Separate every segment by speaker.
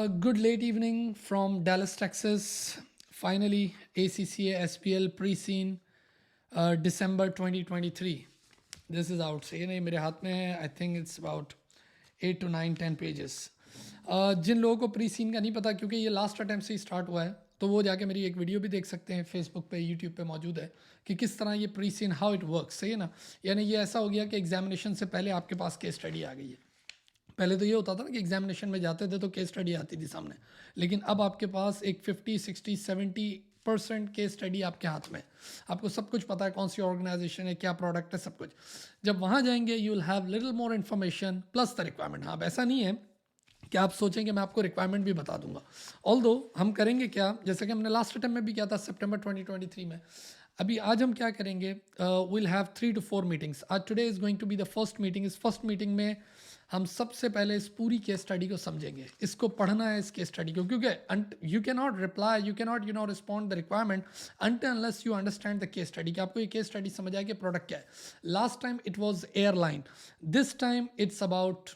Speaker 1: Good late evening from Dallas, Texas. Finally, ACCA SPL pre-scene December 2023. This is out. So ये नहीं मेरे हाथ में है. I think it's about 8 to 9, 10 pages. जिन लोगों को प्री सीन का नहीं पता क्योंकि ये लास्ट अटैम्प्ट से ही स्टार्ट हुआ है तो वो जाके मेरी एक वीडियो भी देख सकते हैं फेसबुक पे यूट्यूब पे मौजूद है कि किस तरह ये pre seen how it works. सही है ना. यानी ये ऐसा हो गया कि एग्जामिनेशन से पहले आपके पास केस स्टडी आ गई है. पहले तो ये होता था ना कि एग्जामिनेशन में जाते थे तो केस स्टडी आती थी सामने, लेकिन अब आपके पास एक 50, 60, 70% केस स्टडी आपके हाथ में. आपको सब कुछ पता है कौन सी ऑर्गेनाइजेशन है, क्या प्रोडक्ट है, सब कुछ. जब वहाँ जाएंगे you will have little more information plus the requirement. हाँ, ऐसा नहीं है कि आप सोचें कि मैं आपको रिक्वायरमेंट भी बता दूंगा. ऑल्दो हम करेंगे क्या, जैसे कि हमने लास्ट टाइम में भी किया था सितंबर 2023 में. अभी आज हम क्या करेंगे, विल हैव 3 to 4 मीटिंग्स. आज today is going to be the first meeting. इस फर्स्ट मीटिंग में हम सबसे पहले इस पूरी केस स्टडी को समझेंगे. इसको पढ़ना है इस केस स्टडी को, क्योंकि you can not reply, you can not respond the requirement until unless you understand the case study कि आपको ये केस स्टडी समझ आए कि प्रोडक्ट क्या है. Last time it was airline, this time it's about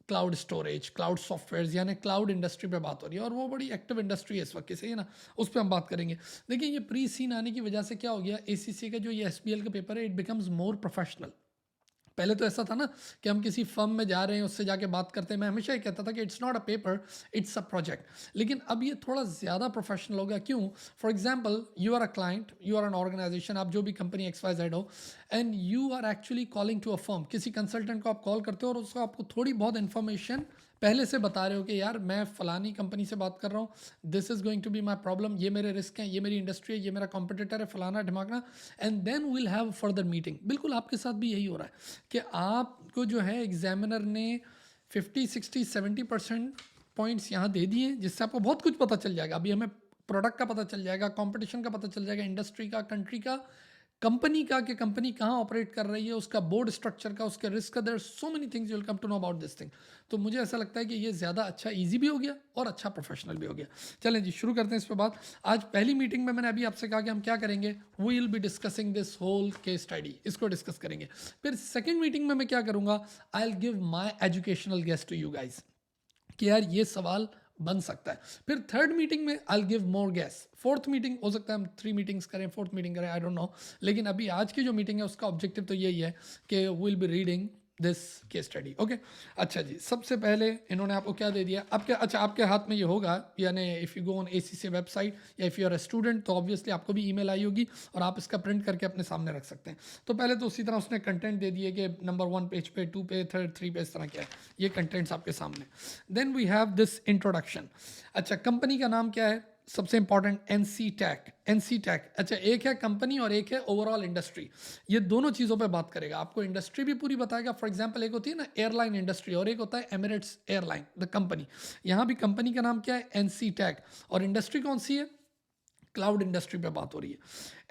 Speaker 1: cloud storage, cloud software, यानी cloud industry पे बात हो रही है और वो बड़ी एक्टिव इंडस्ट्री है इस वक्त की. सही है ना. उस पर हम बात करेंगे. देखिए ये प्री सीन आने की वजह से क्या हो गया, एसीसी का जो ये एसपीएल का पेपर है इट बिकम्स मोर प्रोफेशनल. पहले तो ऐसा था ना कि हम किसी फर्म में जा रहे हैं उससे जाके बात करते हैं. मैं हमेशा ये कहता था कि it's not a paper, it's a project. लेकिन अब ये थोड़ा ज़्यादा प्रोफेशनल हो गया. क्यों? For example you are a client, you are an organization, आप जो भी कंपनी XYZ हो, and you are actually calling to a firm. किसी कंसल्टेंट को आप कॉल करते हो और उसको आपको थोड़ी बहुत इन्फॉर्मेशन पहले से बता रहे हो कि यार मैं फ़लानी कंपनी से बात कर रहा हूँ, this is going to be my problem, ये मेरे रिस्क हैं, ये मेरी इंडस्ट्री है, ये मेरा कॉम्पिटिटर है, फलाना ढिमाकना. And then will have further meeting. बिल्कुल आपके साथ भी यही हो रहा है कि आपको जो है एग्जामिनर ने 50, 60, 70% पॉइंट्स यहाँ दे दिए जिससे आपको बहुत कुछ पता चल जाएगा. अभी हमें प्रोडक्ट का पता चल जाएगा, कंपटीशन का पता चल जाएगा, इंडस्ट्री का, कंट्री का, कंपनी का, कि कंपनी कहाँ ऑपरेट कर रही है, उसका बोर्ड स्ट्रक्चर का, उसके रिस्क का. There so many things you will come to know about this thing. तो मुझे ऐसा लगता है कि ये ज़्यादा अच्छा ईजी भी हो गया और अच्छा प्रोफेशनल भी हो गया. चलें जी शुरू करते हैं इस पर बात. आज पहली मीटिंग में मैंने अभी आपसे कहा कि हम क्या करेंगे, we will be discussing this whole case study, इसको डिस्कस करेंगे. फिर सेकेंड मीटिंग में मैं क्या करूँगा, I will give my educational guest to you guys कि यार ये सवाल बन सकता है. फिर थर्ड मीटिंग में I give more gas. Fourth meeting हो सकता है हम 3 मीटिंग्स करें, फोर्थ मीटिंग करें, आई डोंट नो. लेकिन अभी आज की जो मीटिंग है उसका ऑब्जेक्टिव तो यही है कि will be reading this case study. Okay. अच्छा जी, सबसे पहले इन्होंने आपको क्या दे दिया आपके, अच्छा आपके हाथ में ये होगा, यानी if you go on ACC website या if you are a student तो ऑब्वियसली आपको भी ईमेल आई होगी और आप इसका प्रिंट करके अपने सामने रख सकते हैं. तो पहले तो उसी तरह उसने कंटेंट दे दिए कि नंबर 1 पेज पे, 2 पे, 3 पे, इस तरह क्या है, ये कंटेंट्स आपके सामने. Then we have this introduction. अच्छा, कंपनी का नाम क्या है, सबसे इंपॉर्टेंट, NC-TAC. अच्छा, एक है कंपनी और एक है ओवरऑल इंडस्ट्री. ये दोनों चीज़ों पे बात करेगा. आपको इंडस्ट्री भी पूरी बताएगा. फॉर एग्जांपल एक होती है ना एयरलाइन इंडस्ट्री और एक होता है एमिरेट्स एयरलाइन, द कंपनी. यहाँ भी कंपनी का नाम क्या है, NC-TAC, और इंडस्ट्री कौन सी है, क्लाउड इंडस्ट्री पे बात हो रही है.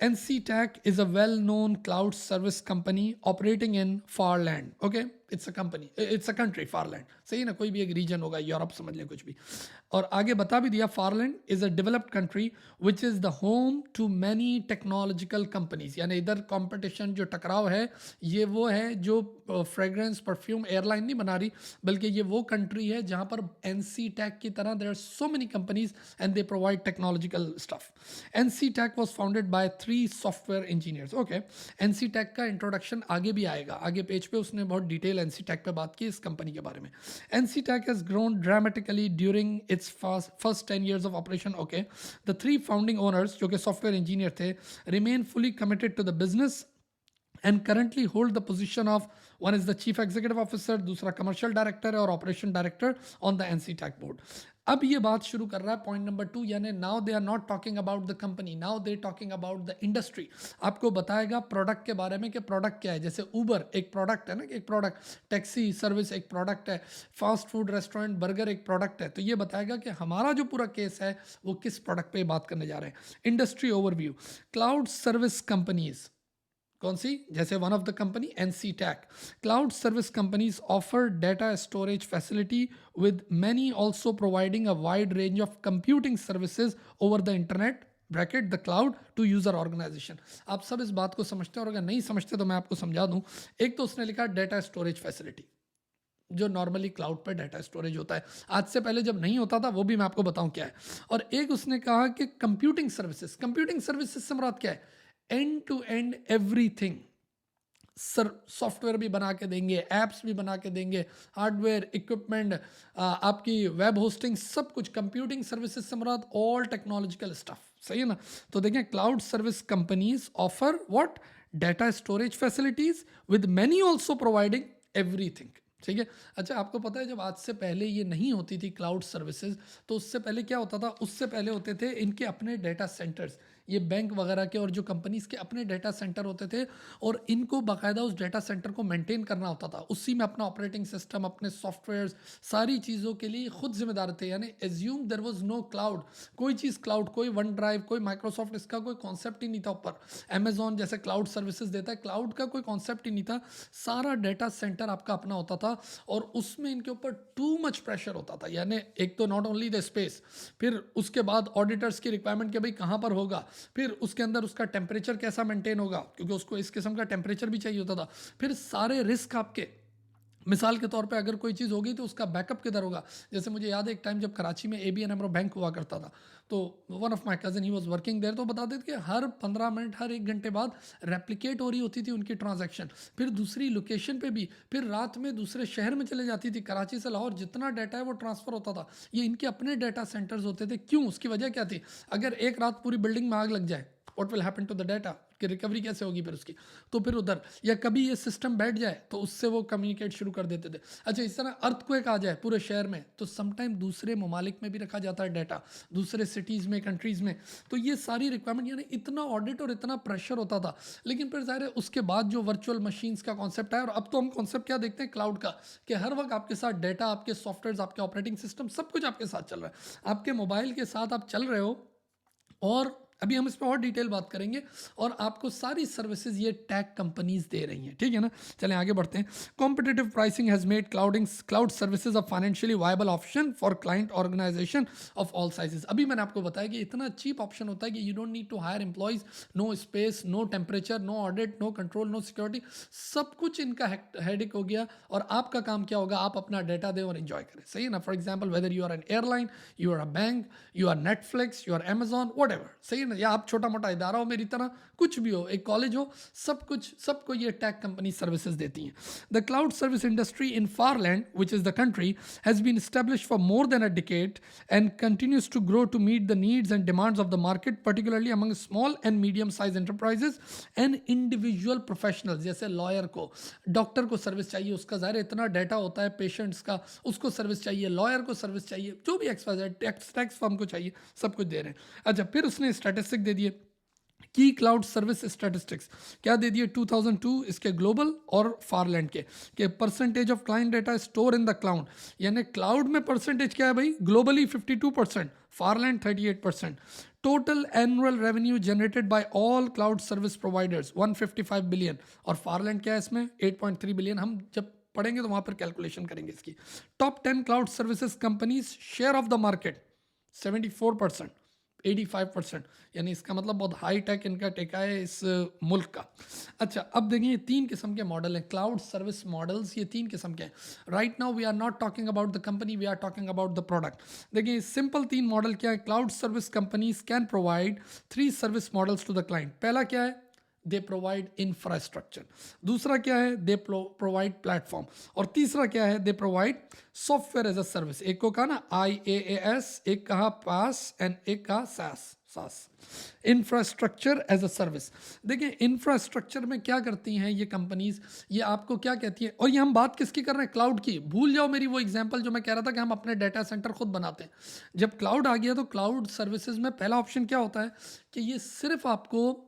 Speaker 1: NC-TAC is a well-known cloud service company operating in Farland. Okay, it's a company, it's a country, Farland. सही ना, कोई भी एक रीजन होगा, यूरोप समझ लें, कुछ भी. और आगे बता भी दिया, Farland is a developed country which is the home to many technological companies. यानी इधर कंपटीशन जो टकराव है ये वो है जो फ्रेग्रेंस परफ्यूम एयरलाइन नहीं बना रही, बल्कि ये वो कंट्री है जहाँ पर NC-TAC की तरह there are so many companies and they provide technological stuff. NC-TAC was founded by 3 software engineers. Okay. NC-TAC का इंट्रोडक्शन आगे भी आएगा, आगे पेज पे उसने बहुत डिटेल NC-TAC पे बात की इस कंपनी के बारे में. NC-TAC has grown dramatically during its first 10 years of operation. Okay, the 3 founding owners जो कि सॉफ्टवेयर इंजीनियर थे remain fully committed to the business and currently hold the position of, one is the chief executive officer, दूसरा commercial director और operation director on the NC-TAC board. अब ये बात शुरू कर रहा है पॉइंट नंबर 2, यानी now they are not talking about the company, now they talking about the industry. आपको बताएगा प्रोडक्ट के बारे में कि प्रोडक्ट क्या है. जैसे उबर एक प्रोडक्ट है ना, कि एक प्रोडक्ट, टैक्सी सर्विस एक प्रोडक्ट है, फास्ट फूड रेस्टोरेंट बर्गर एक प्रोडक्ट है. तो ये बताएगा कि हमारा जो पूरा केस है वो किस प्रोडक्ट पे बात करने जा रहे हैं. Industry overview. Cloud service companies कौन सी, जैसे one of the company NC-TAC. Cloud service companies offer data storage facility with many also providing a wide range of computing services over the internet bracket the cloud to user organization. आप सब इस बात को समझते हैं और अगर नहीं समझते तो मैं आपको समझा दूं. एक तो उसने लिखा डेटा स्टोरेज फैसिलिटी. जो नॉर्मली क्लाउड पर डाटा स्टोरेज होता है। आज से पहले जब नहीं होता था वो भी मैं आपको बताऊं क्या है। और एक उसने कहा कि कंप्यूटिंग सर्विसेज से मुराद क्या है, end to end everything. Sir software भी बना के देंगे, एप्स भी बना के देंगे, हार्डवेयर इक्विपमेंट, आपकी वेब होस्टिंग, सब कुछ। कंप्यूटिंग सर्विसेज से मुराद ऑल टेक्नोलॉजिकल स्टफ, सही है ना। तो देखें, cloud service companies offer what, data storage facilities with many also providing everything, ठीक है। अच्छा, आपको पता है जब आज से पहले ये नहीं होती थी क्लाउड सर्विसेज, तो उससे पहले क्या होता था, उससे पहले होते थे इनके अपने डाटा सेंटर्स, ये बैंक वगैरह के और जो कंपनीज के अपने डाटा सेंटर होते थे, और इनको बाकायदा उस डाटा सेंटर को मेंटेन करना होता था। उसी में अपना ऑपरेटिंग सिस्टम, अपने सॉफ्टवेयर, सारी चीज़ों के लिए खुद जिम्मेदार थे। यानी assume there was no cloud, कोई चीज़ क्लाउड, कोई वन ड्राइव, कोई माइक्रोसॉफ्ट, इसका कोई कॉन्सेप्ट ही नहीं था ऊपर। अमेजॉन जैसे क्लाउड सर्विसेज देता है, क्लाउड का कोई कॉन्सेप्ट ही नहीं था। सारा डाटा सेंटर आपका अपना होता था, और उसमें इनके ऊपर टू मच प्रेशर होता था। यानी एक तो नॉट ओनली द स्पेस, फिर उसके बाद ऑडिटर्स की रिक्वायरमेंट कि भाई कहाँ पर होगा, फिर उसके अंदर उसका टेम्परेचर कैसा मेंटेन होगा, क्योंकि उसको इस किस्म का टेम्परेचर भी चाहिए होता था। फिर सारे रिस्क आपके, मिसाल के तौर पे अगर कोई चीज़ होगी तो उसका बैकअप किधर होगा। जैसे मुझे याद है एक टाइम जब कराची में ABN AMRO बैंक हुआ करता था, तो वन ऑफ माई कज़न ही वाज वर्किंग देयर, तो बताते थे कि हर 15 मिनट, हर 1 घंटे बाद रेप्लिकेट हो रही होती थी उनकी ट्रांजैक्शन, फिर दूसरी लोकेशन पे भी, फिर रात में दूसरे शहर में चले जाती थी। कराची से लाहौर जितना डाटा है वो ट्रांसफ़र होता था। ये इनके अपने डाटा सेंटर्स होते थे। क्यों? उसकी वजह क्या थी? अगर एक रात पूरी बिल्डिंग में आग लग जाए, what will happen to the data, कि रिकवरी कैसे होगी फिर उसकी। तो फिर उधर, या कभी ये सिस्टम बैठ जाए तो उससे वो कम्युनिकेट शुरू कर देते थे। अच्छा, इस तरह अर्थक्वेक आ जाए पूरे शहर में, तो समटाइम दूसरे ममालिक में भी रखा जाता है डाटा, दूसरे सिटीज़ में, कंट्रीज़ में। तो ये सारी रिक्वायरमेंट, यानी इतना ऑडिट और इतना प्रेशर होता था। लेकिन फिर ज़ाहिर है उसके बाद जो वर्चुअल मशीन्स का कॉन्सेप्ट आया, और अब तो हम कॉन्सेप्ट क्या देखते हैं क्लाउड का, कि हर वक्त आपके साथ डाटा, आपके सॉफ्टवेयर, आपके ऑपरेटिंग सिस्टम, सब कुछ आपके साथ चल रहा है। आपके मोबाइल के साथ आप चल रहे हो, और अभी हम इस पर और डिटेल बात करेंगे, और आपको सारी सर्विसेज ये टेक कंपनीज दे रही हैं, ठीक है ना। चलें आगे बढ़ते हैं। Competitive pricing has made cloud services a financially viable option for client organization of all sizes. अभी मैंने आपको बताया कि इतना चीप ऑप्शन होता है कि you don't need to hire employees, no space, no temperature, no audit, no control, no security, सब कुछ इनका हेडेक हो गया। और आपका काम क्या होगा, आप अपना डाटा दें और एंजॉय करें, सही है ना। For example, whether you are an airline, you are a bank, you are Netflix, you are Amazon, whatever, सही है ना, या आप छोटा मोटा इदारा हो मेरी तरह, कुछ भी हो, एक कॉलेज हो, सब कुछ, सबको ये टेक कंपनी सर्विसेज देती हैं। The cloud service industry in Farland, which is the country, has been established for more than a decade and continues to grow to meet the needs and demands of the market, particularly among small and medium sized enterprises and individual professionals। जैसे lawyer को, doctor को service चाहिए, उसका ज़ाहिर इतना data होता है patients का, उसको सर्विस चाहिए, लॉयर को सर्विस चाहिए, जो भी XYZ टैक्स फर्म को चाहिए, सब कुछ दे रहे हैं। अच्छा, फिर उसने स्टैटिस्टिक दे दिए, की क्लाउड सर्विस स्टैटिस्टिक्स क्या दे दिए 2002 इसके ग्लोबल और फारलैंड के percentage of client data store in the cloud. यानी क्लाउड में परसेंटेज क्या है भाई, globally 52%, फारलैंड 38%। Total annual revenue generated by all cloud service providers 155 billion, और फारलैंड क्या है इसमें 8.3 बिलियन। हम जब पढ़ेंगे तो वहां पर कैलकुलेशन करेंगे इसकी। Top 10 cloud services companies share of the market 74%, 85%, यानी इसका मतलब बहुत हाई टेक इनका टेका है इस मुल्क का। अच्छा, अब देखिए ये 3 किस्म के मॉडल हैं, क्लाउड सर्विस मॉडल्स, ये 3 किस्म के हैं। Right now we are not talking about the company, we are talking about the product. देखिए सिंपल 3 मॉडल क्या है। Cloud service companies can provide 3 service models to the client. पहला क्या है, दे प्रोवाइड इंफ्रास्ट्रक्चर। दूसरा क्या है, दे प्रोवाइड प्लेटफॉर्म। और तीसरा क्या है, they provide software as a service. एक को कहा ना IaaS, एक कहा पास, एंड एक कहा सास, इंफ्रास्ट्रक्चर एज अ सर्विस। देखिए इंफ्रास्ट्रक्चर में क्या करती हैं ये कंपनीज, ये आपको क्या कहती है, और ये हम बात किसकी कर रहे हैं, क्लाउड की। भूल जाओ मेरी वो एग्जांपल जो मैं कह रहा था कि हम अपने डाटा सेंटर खुद बनाते हैं। जब क्लाउड आ गया तो क्लाउड सर्विसेज में पहला ऑप्शन क्या होता है कि ये सिर्फ आपको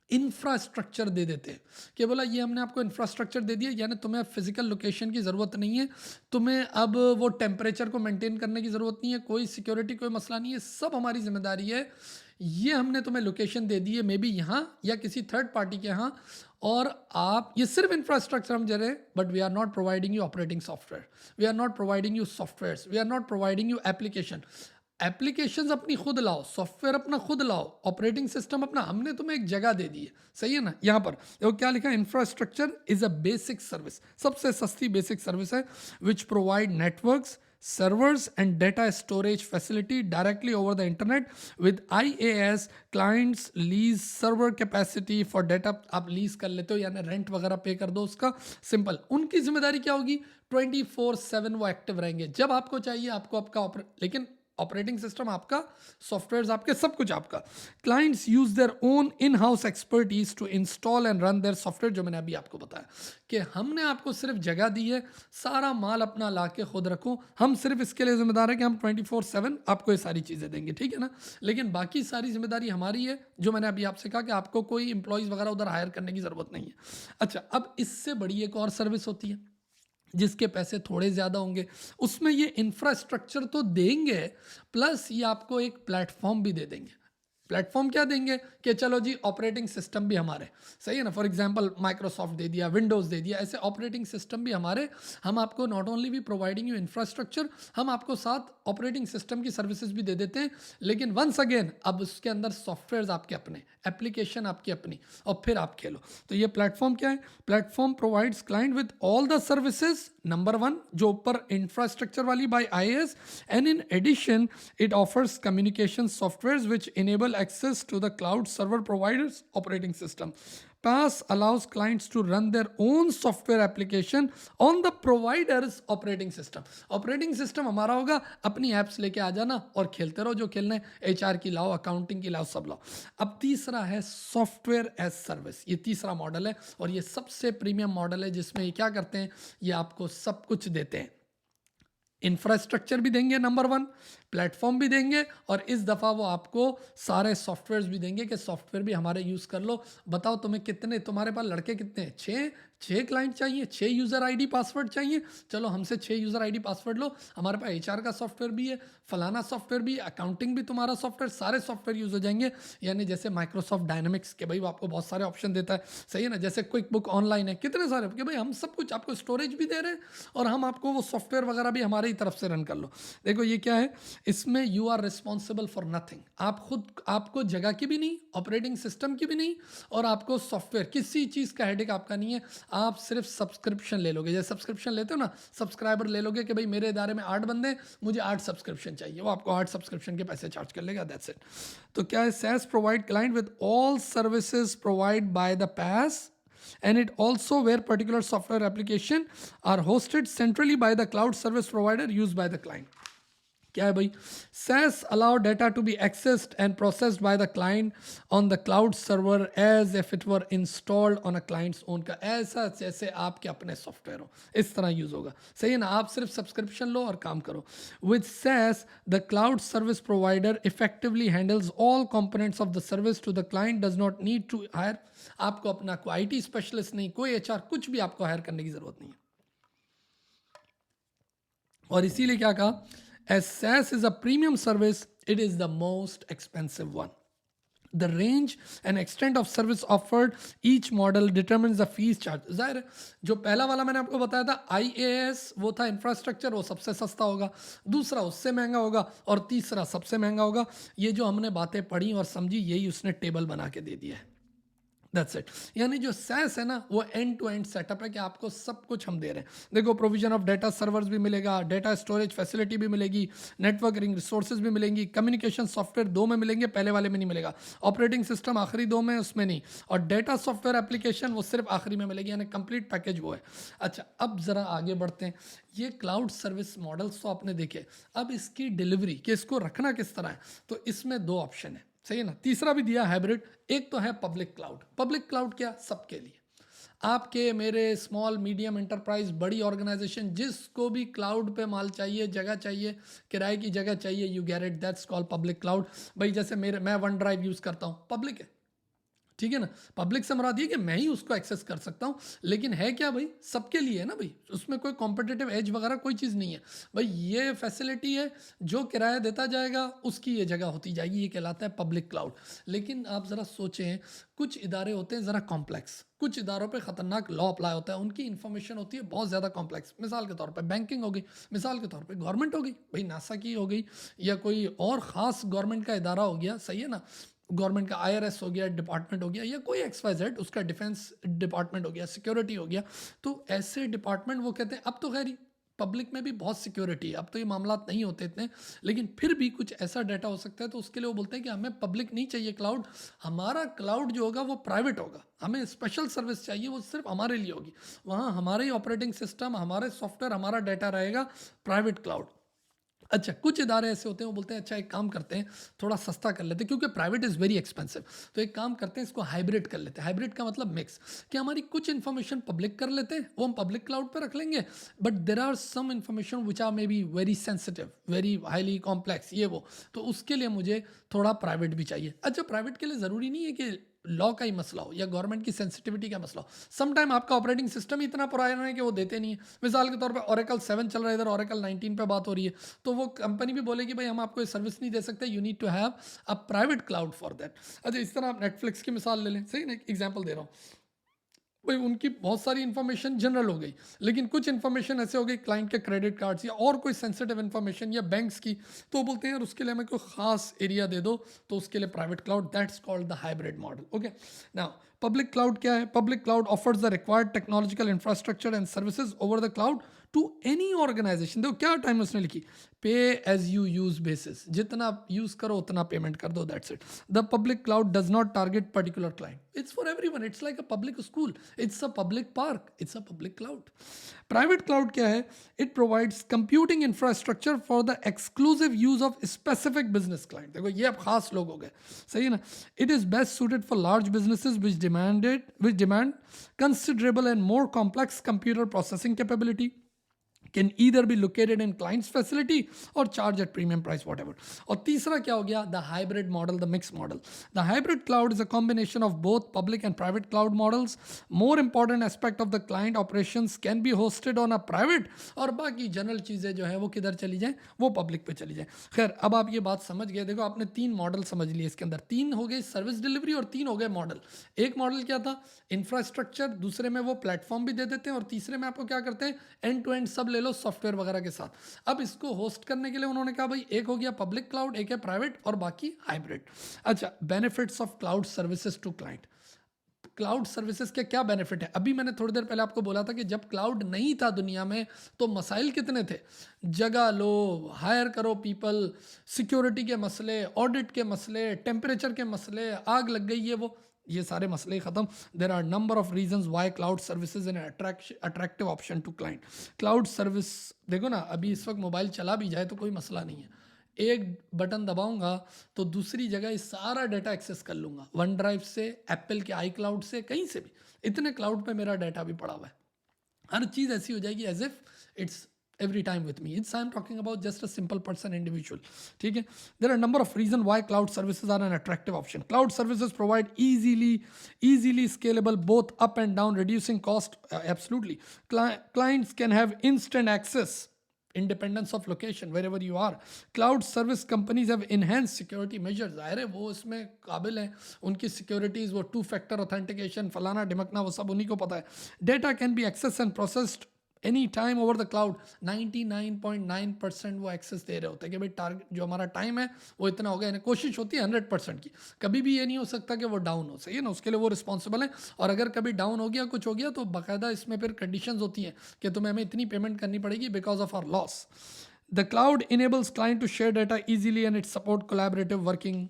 Speaker 1: इंफ्रास्ट्रक्चर दे देते हैं, कि बोला ये हमने आपको इंफ्रास्ट्रक्चर दे दिया, यानी तुम्हें फिजिकल लोकेशन की ज़रूरत नहीं है, तुम्हें अब वो टेम्परेचर को मेंटेन करने की ज़रूरत नहीं है, कोई सिक्योरिटी कोई मसला नहीं है, सब हमारी जिम्मेदारी है। ये हमने तुम्हें लोकेशन दे दी है, मे बी यहाँ या किसी थर्ड पार्टी के यहाँ, और आप ये सिर्फ इंफ्रास्ट्रक्चर हम दे रहे हैं, but we are not providing you operating software, we are not providing you software, we are not providing you application. Applications अपनी खुद लाओ, सॉफ्टवेयर अपना खुद लाओ, ऑपरेटिंग सिस्टम अपना, हमने तुम्हें एक जगह दे दी है, सही है ना। यहाँ पर देखो क्या लिखा है, infrastructure is a basic service, सबसे सस्ती बेसिक सर्विस है, which provide networks, servers and data storage facility directly over the internet with IaaS clients lease server capacity for data। आप लीज कर लेते हो यानी रेंट वगैरह पे कर दो उसका, सिंपल। उनकी जिम्मेदारी क्या होगी, 24/7 वो एक्टिव रहेंगे, जब आपको चाहिए आपको आपका लेकिन ऑपरेटिंग सिस्टम आपका, सॉफ्टवेयर आपके, सब कुछ आपका। Clients use their own in house expertise to install and run their software, जो मैंने अभी आपको बताया कि हमने आपको सिर्फ जगह दी है, सारा माल अपना ला के खुद रखो, हम सिर्फ इसके लिए जिम्मेदार है कि हम 24/7 आपको ये सारी चीज़ें देंगे, ठीक है ना। लेकिन बाकी सारी जिम्मेदारी हमारी है, जो मैंने अभी आपसे कहा कि आपको कोई इंप्लॉइज वगैरह उधर हायर करने की ज़रूरत नहीं है। अच्छा, अब इससे बड़ी एक और सर्विस होती है जिसके पैसे थोड़े ज़्यादा होंगे, उसमें ये इंफ्रास्ट्रक्चर तो देंगे, प्लस ये आपको एक प्लेटफॉर्म भी दे देंगे। प्लेटफॉर्म क्या देंगे कि चलो जी ऑपरेटिंग सिस्टम भी हमारे, सही है ना, फॉर एग्जांपल माइक्रोसॉफ्ट दे दिया, विंडोज़ दे दिया, ऐसे ऑपरेटिंग सिस्टम भी हमारे। हम आपको नॉट ओनली भी प्रोवाइडिंग यू इंफ्रास्ट्रक्चर, हम आपको साथ ऑपरेटिंग सिस्टम की सर्विसेज भी दे देते हैं। लेकिन वंस अगेन अब उसके अंदर सॉफ्टवेयर आपके अपने, एप्लीकेशन आपकी अपनी, और फिर आप खेलो। तो ये प्लेटफॉर्म क्या है, platform provides client with all the services, number 1 जो ऊपर इंफ्रास्ट्रक्चर वाली by IaaS, and in addition it offers communication software which enable access to the cloud server providers operating system. PaaS allows clients to run their own software application on the provider's operating system. Operating system हमारा होगा, अपनी apps लेके आ जाना और खेलते रहो, जो खेलना है, HR की लाओ, accounting की लाओ, सब लाओ। अब तीसरा है सॉफ्टवेयर एज सर्विस, ये तीसरा मॉडल है और ये सबसे प्रीमियम मॉडल है, जिसमें ये क्या करते हैं, ये आपको सब कुछ देते हैं। इंफ्रास्ट्रक्चर भी देंगे नंबर 1, प्लेटफॉर्म भी देंगे, और इस दफ़ा वो आपको सारे सॉफ्टवेयर्स भी देंगे कि सॉफ्टवेयर भी हमारे यूज़ कर लो। बताओ तुम्हें कितने, तुम्हारे पास लड़के कितने हैं, 6 क्लाइंट चाहिए, 6 यूज़र आईडी पासवर्ड चाहिए, चलो हमसे 6 यूज़र आईडी पासवर्ड लो, हमारे पास HR का सॉफ्टवेयर भी है, फलाना सॉफ्टवेयर भी, अकाउंटिंग भी तुम्हारा सॉफ्टवेयर, सारे सॉफ्टवेयर यूज़ हो जाएंगे। यानी जैसे माइक्रोसॉफ्ट डायनामिक्स के भाई वो आपको बहुत सारे ऑप्शन देता है, सही है ना, जैसे क्विक बुक ऑनलाइन है, कितने सारे कि भाई हम सब कुछ आपको स्टोरेज भी दे रहे हैं और हम आपको वो सॉफ्टवेयर वगैरह भी हमारे ही तरफ से रन कर लो। देखो ये क्या है, इसमें you are responsible for nothing, आप खुद, आपको जगह की भी नहीं, ऑपरेटिंग सिस्टम की भी नहीं, और आपको सॉफ्टवेयर किसी चीज़ का हेडेक आपका नहीं है। आप सिर्फ सब्सक्रिप्शन ले लोगे, जैसे सब्सक्रिप्शन लेते हो ना, सब्सक्राइबर ले लोगे कि भाई मेरे इदारे में 8 बंदे, मुझे 8 सब्सक्रिप्शन चाहिए, वो आपको 8 सब्सक्रिप्शन के पैसे चार्ज कर लेगा, दैट्स इट। तो क्या है, SaaS provide client with all services provide by the PaaS, and it also where particular software application are hosted centrally by the cloud service provider used by the client. क्या है भाई, SaaS allow data to be accessed and processed by the client on the cloud server as if it were installed on a client's own, का ऐसा जैसे आपके अपने software हो, इस तरह यूज होगा, सही है ना। आप सिर्फ सब्सक्रिप्शन लो और काम करो। With SaaS the cloud service provider effectively handles all components of the service to the client, does not need to hire, आपको अपना कोई IT स्पेशलिस्ट नहीं, कोई HR, कुछ भी आपको हायर करने की जरूरत नहीं है। और इसीलिए क्या कहा, as SaaS is a premium service, it is the most expensive one. The range and extent of service offered each model determines the fees charged. जाहिर है, जो पहला वाला मैंने आपको बताया था IaaS, वो था इंफ्रास्ट्रक्चर, वो सबसे सस्ता होगा, दूसरा उससे महंगा होगा, और तीसरा सबसे महंगा होगा। ये जो हमने बातें पढ़ी और समझी, यही उसने टेबल बना के दे दिया है, दैट्स इट। यानी जो SaaS है ना, वो एंड टू एंड सेटअप है कि आपको सब कुछ हम दे रहे हैं। देखो प्रोविजन ऑफ डेटा सर्वर्स भी मिलेगा, डेटा स्टोरेज फैसिलिटी भी मिलेगी, नेटवर्किंग रिसोर्सेज भी मिलेंगी, कम्युनिकेशन सॉफ्टवेयर 2 में मिलेंगे, पहले वाले में नहीं मिलेगा, ऑपरेटिंग सिस्टम आखिरी 2 में, उसमें नहीं, और डेटा सॉफ्टवेयर एप्लीकेशन वो सिर्फ आखिरी में मिलेगी, यानी कंप्लीट पैकेज वो है। अच्छा, अब ज़रा आगे बढ़ते हैं। ये क्लाउड सर्विस मॉडल्स तो आपने देखे, अब इसकी डिलीवरी कि इसको रखना किस तरह है, तो इसमें 2 ऑप्शन है, सही है ना। तीसरा भी दिया हाइब्रिड, एक तो है पब्लिक क्लाउड। पब्लिक क्लाउड क्या, सबके लिए, आपके मेरे स्मॉल मीडियम एंटरप्राइज, बड़ी ऑर्गेनाइजेशन, जिसको भी क्लाउड पे माल चाहिए, जगह चाहिए, किराए की जगह चाहिए, you get it, that's called public cloud. भाई जैसे मैं वन ड्राइव यूज़ करता हूँ, पब्लिक है, ठीक है ना, पब्लिक से मुराद ये कि मैं ही उसको एक्सेस कर सकता हूँ, लेकिन है क्या भाई, सबके लिए है ना भाई, उसमें कोई कॉम्पिटिटिव एज वगैरह कोई चीज़ नहीं है भाई, ये फैसिलिटी है, जो किराया देता जाएगा उसकी ये जगह होती जाएगी, ये कहलाता है पब्लिक क्लाउड। लेकिन आप ज़रा सोचें, कुछ इदारे होते हैं ज़रा कॉम्प्लेक्स, कुछ इदारों पे ख़तरनाक लॉ अप्लाई होता है, उनकी इन्फॉर्मेशन होती है बहुत ज़्यादा कॉम्प्लेक्स, मिसाल के तौर पे बैंकिंग हो गई, मिसाल के तौर पे गवर्नमेंट हो गई, भाई नासा की हो गई, या कोई और ख़ास गवर्नमेंट का इदारा हो गया, सही है ना, गवर्नमेंट का आईआरएस हो गया, डिपार्टमेंट हो गया, या कोई XYZ, उसका डिफेंस डिपार्टमेंट हो गया, सिक्योरिटी हो गया। तो ऐसे डिपार्टमेंट वो कहते हैं, अब तो खैर पब्लिक में भी बहुत सिक्योरिटी है, अब तो ये मामला नहीं होते इतने, लेकिन फिर भी कुछ ऐसा डाटा हो सकता है, तो उसके लिए वो बोलते हैं कि हमें पब्लिक नहीं चाहिए क्लाउड, हमारा क्लाउड जो होगा वो प्राइवेट होगा, हमें स्पेशल सर्विस चाहिए, वो सिर्फ हमारे लिए होगी, वहाँ हमारे ही ऑपरेटिंग सिस्टम, हमारे सॉफ्टवेयर, हमारा डाटा रहेगा, प्राइवेट क्लाउड। अच्छा, कुछ इदारे ऐसे होते हैं वो बोलते हैं अच्छा एक काम करते हैं, थोड़ा सस्ता कर लेते हैं, क्योंकि प्राइवेट इज़ वेरी एक्सपेंसिव, तो एक काम करते हैं, इसको हाइब्रिड कर लेते हैं। हाइब्रिड का मतलब मिक्स, कि हमारी कुछ इन्फॉर्मेशन पब्लिक कर लेते हैं, वो हम पब्लिक क्लाउड पर रख लेंगे, but there are some information which are may be very sensitive, very highly complex, ये वो, तो उसके लिए मुझे थोड़ा प्राइवेट भी चाहिए। अच्छा, प्राइवेट के लिए ज़रूरी नहीं है कि लॉ का ही मसला हो या गवर्नमेंट की सेंसिटिविटी का मसला हो, सम टाइम आपका ऑपरेटिंग सिस्टम ही इतना पुराना है कि वो देते नहीं है। मिसाल के तौर पे Oracle 7 चल रहा है, इधर Oracle 19 पे बात हो रही है, तो वो कंपनी भी बोलेगी भाई हम आपको ये सर्विस नहीं दे सकते, you need to have a private cloud for that. अच्छा, इस तरह आप नेटफ्लिक्स की मिसाल ले लें, सही ना, एक एग्जाम्पल दे रहा हूँ भाई, उनकी बहुत सारी इन्फॉर्मेशन जनरल हो गई, लेकिन कुछ इन्फॉर्मेशन ऐसे हो गई क्लाइंट के क्रेडिट कार्ड्स या और कोई सेंसिटिव इन्फॉर्मेशन या बैंक्स की, तो बोलते हैं यार उसके लिए हमें कोई खास एरिया दे दो, तो उसके लिए private cloud, that's called the hybrid model. Okay, now public cloud क्या है? Public cloud offers the required technological infrastructure and services over the cloud to any organization. देखो क्या टाइम उसने लिखी, pay as you use basis, जितना use करो उतना payment कर दो, that's it. The public cloud does not target particular client, it's for everyone, it's like a public school, it's a public park, it's a public cloud. Private cloud क्या है? It provides computing infrastructure for the exclusive use of specific business client. देखो ये अब खास लोग हो गए, सही है ना। It is best suited for large businesses which demand considerable and more complex computer processing capability, can either be located in client's facility or charge at premium price, whatever. और तीसरा क्या हो गया? The hybrid model, the mixed model. The hybrid cloud is a combination of both public and private cloud models. More important aspect of the client operations can be hosted on a private, और बाकी general चीज़ें जो है वो किधर चली जाएं, वो पब्लिक पे चली जाएं। खैर, अब आप ये बात समझ गए। देखो आपने 3 मॉडल समझ लिए इसके अंदर, 3 हो गए सर्विस डिलीवरी और 3 हो गए मॉडल। एक मॉडल क्या था? इंफ्रास्ट्रक्चर, दूसरे में वो प्लेटफॉर्म भी दे देते हैं, और तीसरे में आपको क्या करते हैं, एंड टू एंड सब ले लो सॉफ्टवेयर वगैरह के साथ। अब इसको होस्ट करने के लिए उन्होंने कहा भाई एक हो गया पब्लिक क्लाउड, एक है प्राइवेट, और बाकी हाइब्रिड। अच्छा, benefits of cloud services to client. Cloud services के क्या बेनिफिट है? अभी मैंने थोड़ी देर पहले आपको बोला था कि जब क्लाउड नहीं था दुनिया में तो मसाइल कितने थे, जगह लो, हायर करो पीपल, सिक्योरिटी के मसले, ऑडिट के मसले, टेम्परेचर के मसले, आग लग गई ये सारे मसले ख़त्म। There are number of reasons why cloud services an attractive option to client. Cloud service देखो ना, अभी इस वक्त मोबाइल चला भी जाए तो कोई मसला नहीं है, एक बटन दबाऊंगा तो दूसरी जगह ये सारा डाटा एक्सेस कर लूँगा, वन ड्राइव से, एप्पल के आई क्लाउड से, कहीं से भी। इतने क्लाउड पे मेरा डाटा भी पड़ा हुआ है, हर चीज़ ऐसी हो जाएगी as if it's every time with me. It's I'm talking about just a simple person individual. ठीक है? There are a number of reasons why cloud services are an attractive option. Cloud services provide easily scalable both up and down, reducing cost. Absolutely. Clients can have instant access, independence of location wherever you are. Cloud service companies have enhanced security measures. ज़ाहिर है वो इसमें काबिल हैं, उनकी securities, वो 2-factor authentication, फलाना ढिमकना, वो सब उन्हीं को पता है। Data can be accessed and processed any time over the cloud. 99.9% वो एक्सेस दे रहे होते हैं कि भाई टारगेट जो हमारा टाइम है वो इतना हो गया, यानी कोशिश होती है 100% की, कभी भी ये नहीं हो सकता कि वो डाउन हो, सही है ना, उसके लिए वो रिस्पॉन्सिबल है। और अगर कभी डाउन हो गया, कुछ हो गया, तो बाकायदा इसमें फिर कंडीशंस होती हैं कि तुम्हें हमें इतनी पेमेंट करनी पड़ेगी because of our loss. The cloud enables client to share data easily and it support collaborative working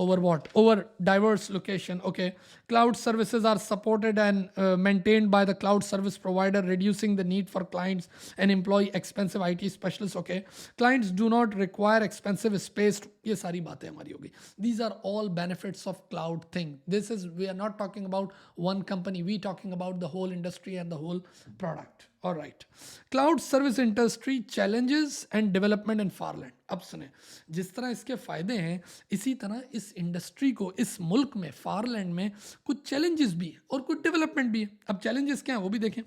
Speaker 1: over what? Over diverse location. Okay, cloud services are supported and maintained by the cloud service provider, reducing the need for clients and employ expensive IT specialists. Okay, clients do not require expensive space ये सारी बातें हमारी होगी. These are all benefits of cloud thing. This is, we are not talking about one company, we talking about the whole industry and the whole product. All right. Cloud service industry challenges and development in Farland. अब सुने, जिस तरह इसके फायदे हैं इसी तरह इस इंडस्ट्री को, इस मुल्क में, फारलैंड में कुछ चैलेंजेस भी है और कुछ डेवलपमेंट भी है. अब चैलेंजेस क्या है वो भी देखें.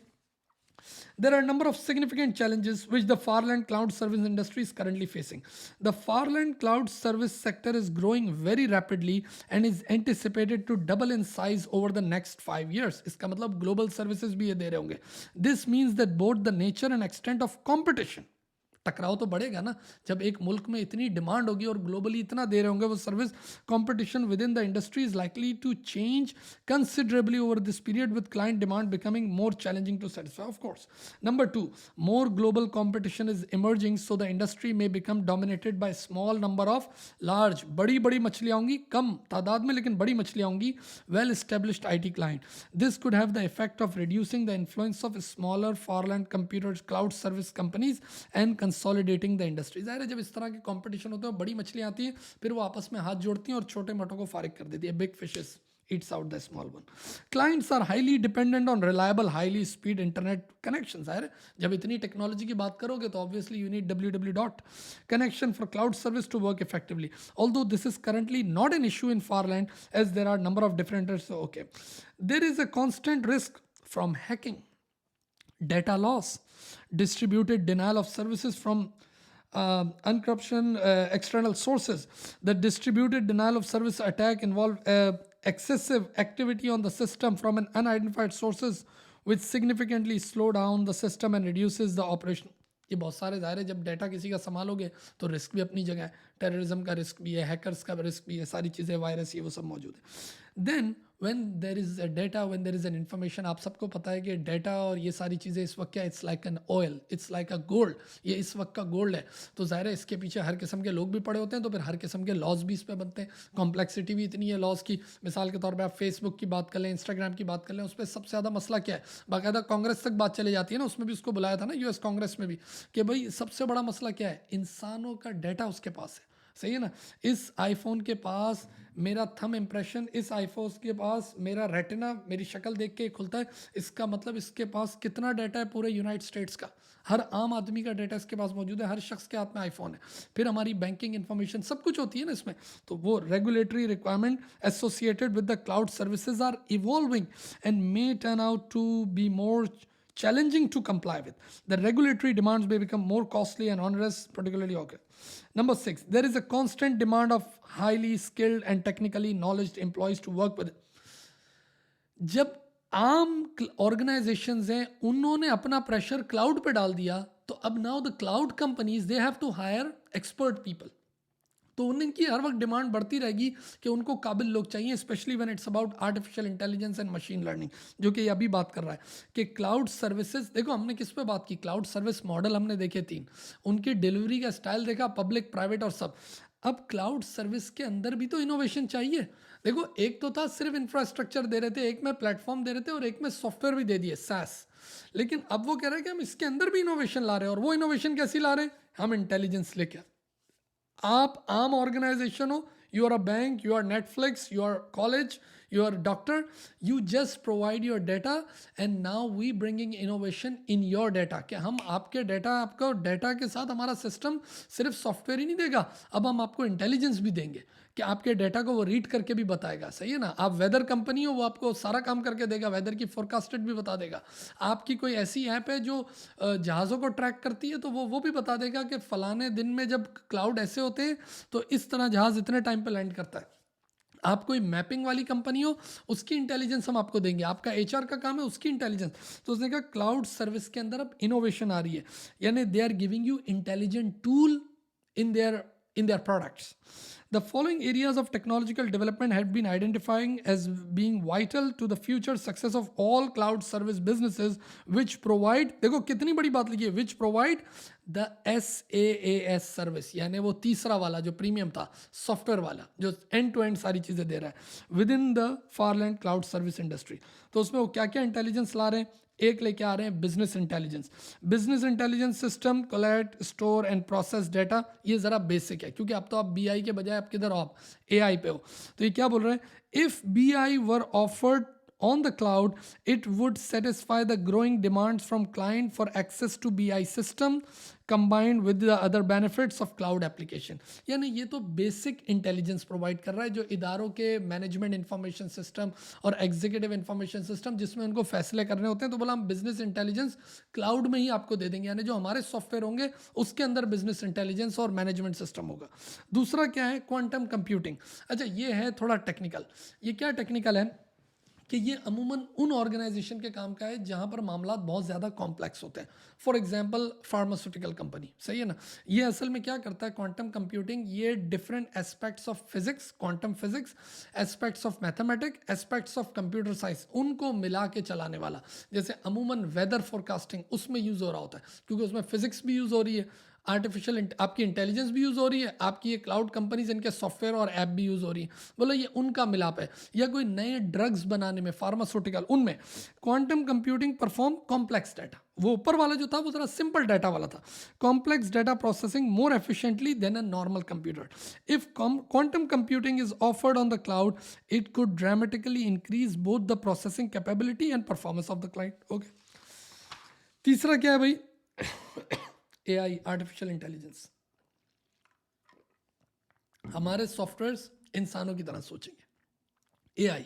Speaker 1: There are a number of significant challenges which the Farland cloud service industry is currently facing. The Farland cloud service sector is growing very rapidly and is anticipated to double in size over the next 5 years. इसका मतलब global services भी ये दे रहे होंगे. This means that both the nature and extent of competition, टकराव तो बढ़ेगा ना जब एक मुल्क में इतनी डिमांड होगी और ग्लोबली इतना दे रहे होंगे वो service. Competition within the industry is likely to change considerably over this period with client demand becoming more challenging to satisfy. Of course. Number 2, more global competition is emerging so the industry may become dominated by small number of large, बड़ी बड़ी मछलियाँ होंगी, कम तादाद में लेकिन बड़ी मछलियाँ होंगी, well established IT client. This could have the effect of reducing the influence of smaller Farland computer cloud service companies and consolidating the industry. जाहिर है जब इस तरह के कंपटीशन होते हैं बड़ी मछलियां आती हैं फिर वो आपस में हाथ जोड़ती हैं और छोटे मोटों को फारिग कर देती है. Big fishes eats out the small one. Clients are highly dependent on reliable, highly speed internet connections. है जब इतनी टेक्नोलॉजी की बात करोगे तो obviously you need www dot connection for cloud service to work effectively. Although this is currently not an issue in Farland as there are number of different. So okay, there is a constant risk from hacking, data loss, distributed denial of services from unencryption, external sources. The distributed denial of service attack involve excessive activity on the system from an unidentified sources which significantly slow down the system and reduces the operation. ये बहुत सारे ज़ाहिर है जब data किसी का संभालोगे तो risk भी अपनी जगह है. टेररिज्म का रिस्क भी है, हैकर्स का रिस्क भी है, सारी चीज़ें, वायरस ये वो सब मौजूद है. Then when there is a data, when there is an information, आप सबको पता है कि डाटा और ये सारी चीज़ें इस वक्त क्या, it's like an oil, it's like a gold. ये इस वक्त का गोल्ड है. तो ज़ाहिर है इसके पीछे हर किस्म के लोग भी पड़े होते हैं तो फिर हर किस्म के लॉज भी इस पर बनते हैं. कॉम्प्लेक्सिटी भी इतनी है लॉज की. मिसाल के तौर पर आप फेसबुक की बात कर लें, इंस्टाग्राम की बात कर लें, उस पर सबसे ज़्यादा मसला क्या है, बाकायदा कांग्रेस तक बात चली जाती है ना, उसमें भी उसको बुलाया था ना US कांग्रेस में भी कि भाई सबसे बड़ा मसला क्या है, इंसानों का डाटा उसके पास है. सही है ना. इस आईफोन के पास मेरा थंब इम्प्रेशन, इस आईफोन के पास मेरा रेटिना, मेरी शक्ल देख के खुलता है. इसका मतलब इसके पास कितना डाटा है पूरे यूनाइटेड स्टेट्स का. हर आम आदमी का डाटा इसके पास मौजूद है. हर शख्स के हाथ में आईफोन है. फिर हमारी बैंकिंग इन्फॉर्मेशन सब कुछ होती है ना इसमें. तो वो regulatory requirement associated with the cloud services are evolving and may turn out to be more challenging to comply with. The regulatory demands may become more costly and onerous, particularly. Okay. Number 6, there is a constant demand of highly skilled and technically knowledgeable employees to work with. जब आम organisations हैं उन्होंने अपना pressure cloud पे डाल दिया तो अब now the cloud companies they have to hire expert people. तो उनकी हर वक्त डिमांड बढ़ती रहेगी कि उनको काबिल लोग चाहिए, specially when it's about artificial intelligence and machine learning, जो कि अभी बात कर रहा है कि क्लाउड सर्विसेज. देखो हमने किस पे बात की, क्लाउड सर्विस मॉडल हमने देखे 3, उनकी डिलीवरी का स्टाइल देखा, पब्लिक, प्राइवेट और सब. अब क्लाउड सर्विस के अंदर भी तो इनोवेशन चाहिए. देखो एक तो था सिर्फ इंफ्रास्ट्रक्चर दे रहे थे, एक में प्लेटफॉर्म दे रहे थे और एक में सॉफ्टवेयर भी दे दिए, SaaS. लेकिन अब वो कह रहे हैं कि हम इसके अंदर भी इनोवेशन ला रहे हैं. और वो इनोवेशन कैसी ला रहे हैं, हम इंटेलिजेंस लेके. आप आम ऑर्गेनाइजेशन हो, you are a bank, you are Netflix, you are college, you are doctor, you just provide your data and now we bringing innovation in your data. कि हम आपके डाटा, आपका डाटा के साथ हमारा सिस्टम सिर्फ सॉफ्टवेयर ही नहीं देगा, अब हम आपको इंटेलिजेंस भी देंगे कि आपके डाटा को वो रीड करके भी बताएगा. सही है ना. आप वेदर कंपनी हो, वो आपको सारा काम करके देगा, वेदर की फोरकास्टेड भी बता देगा. आपकी कोई ऐसी ऐप है जो जहाज़ों को ट्रैक करती है तो वो भी बता देगा कि फ़लाने दिन में जब क्लाउड ऐसे होते हैं तो इस तरह जहाज़ इतने टाइम पे लैंड करता है. आप कोई मैपिंग वाली कंपनी हो, उसकी इंटेलिजेंस हम आपको देंगे. आपका HR का काम है, उसकी इंटेलिजेंस. तो उसने कहा क्लाउड सर्विस के अंदर अब इनोवेशन आ रही है, यानी they are giving you intelligent tool in their products. The following areas of technological development have been identifying as being vital to the future success of all cloud service businesses which provide, देखो कितनी बड़ी बात लिखी है, which provide the SaaS service, यानी वो तीसरा वाला जो प्रीमियम था, सॉफ्टवेयर वाला जो एंड टू एंड सारी चीज़ें दे रहा है with in the Farland cloud service industry. तो उसमें वो क्या क्या इंटेलिजेंस ला रहे हैं, एक लेके आ रहे हैं business intelligence. Business intelligence system collect store and process data, ये ज़रा बेसिक है क्योंकि अब तो आप BI के बजाय आप किधर हो, आप AI पे हो। तो ये क्या बोल रहे हैं, if BI were offered on the cloud, it would satisfy the growing demands from client for access to BI system combined with the other benefits of cloud application। यानी ये तो बेसिक इंटेलिजेंस प्रोवाइड कर रहा है जो इदारों के management information system और एग्जीक्यूटिव इंफॉर्मेशन सिस्टम जिसमें उनको फैसले करने होते हैं, तो बोला हम बिजनेस इंटेलिजेंस क्लाउड में ही आपको दे देंगे, यानी जो हमारे सॉफ्टवेयर होंगे उसके अंदर बिजनेस इंटेलिजेंस और मैनेजमेंट सिस्टम होगा। दूसरा क्या है, क्वांटम कंप्यूटिंग। अच्छा ये है थोड़ा टेक्निकल। ये क्या टेक्निकल है कि ये अमूमन उन ऑर्गेनाइजेशन के काम का है जहाँ पर मामला बहुत ज़्यादा कॉम्प्लेक्स होते हैं। फॉर एग्जांपल फार्मास्यूटिकल कंपनी, सही है ना। ये असल में क्या करता है क्वांटम कंप्यूटिंग, ये different aspects of physics, quantum physics, aspects of mathematic, aspects of computer science, उनको मिला के चलाने वाला। जैसे अमूमन वेदर फोरकास्टिंग उसमें यूज़ हो रहा होता है क्योंकि उसमें फिजिक्स भी यूज़ हो रही है, आर्टिफिशियल आपकी इंटेलिजेंस भी यूज़ हो रही है, आपकी ये क्लाउड कंपनीज इनके सॉफ्टवेयर और ऐप भी यूज़ हो रही है। बोलो ये उनका मिलाप है। या कोई नए ड्रग्स बनाने में, फार्मास्यूटिकल, उनमें quantum computing perform complex data. वो ऊपर वाला जो था वो जरा सिंपल डाटा वाला था, complex data processing more efficiently than a normal computer. If quantum computing is offered on the cloud, it could dramatically increase both the processing capability and performance of the client. Okay, तीसरा क्या है भाई, AI, artificial intelligence. हमारे softwares इंसानों की तरह सोचेंगे। AI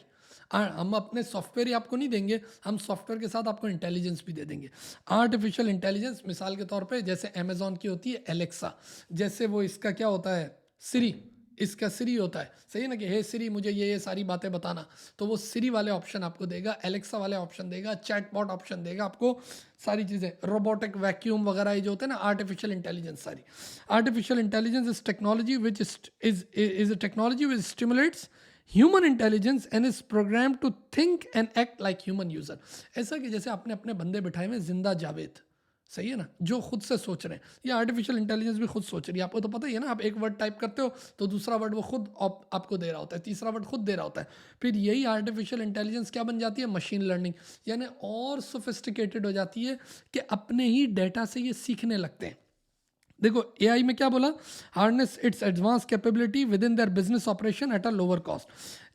Speaker 1: हम अपने सॉफ्टवेयर ही आपको नहीं देंगे, हम सॉफ्टवेयर के साथ आपको इंटेलिजेंस भी दे देंगे। आर्टिफिशियल इंटेलिजेंस मिसाल के तौर पे जैसे अमेजॉन की होती है एलेक्सा, जैसे वो इसका क्या होता है सिरी, इसका सिरी होता है, सही है ना, कि हे सिरी मुझे ये सारी बातें बताना, तो वो सिरी वाले ऑप्शन आपको देगा, एलेक्सा वाले ऑप्शन देगा, चैटबॉट ऑप्शन देगा आपको, सारी चीज़ें, रोबोटिक वैक्यूम वगैरह ये जो होते हैं ना, आर्टिफिशियल इंटेलिजेंस सारी। Artificial intelligence is technology which is a technology which stimulates human intelligence and is program to think and act like human user. ऐसा कि जैसे आपने अपने बंदे बिठाए हुए जिंदा जावेद, सही है ना, जो खुद से सोच रहे हैं। ये आर्टिफिशियल इंटेलिजेंस भी खुद सोच रही है, आपको तो पता ही है ना, आप एक वर्ड टाइप करते हो तो दूसरा वर्ड वो खुद आपको दे रहा होता है, तीसरा वर्ड खुद दे रहा होता है। फिर यही आर्टिफिशियल इंटेलिजेंस क्या बन जाती है, मशीन लर्निंग, यानी और सोफिस्टिकेटेड हो जाती है कि अपने ही डेटा से ये सीखने लगते हैं। देखो AI में क्या बोला, harness it's advance capability with in their business operation at a lower cost.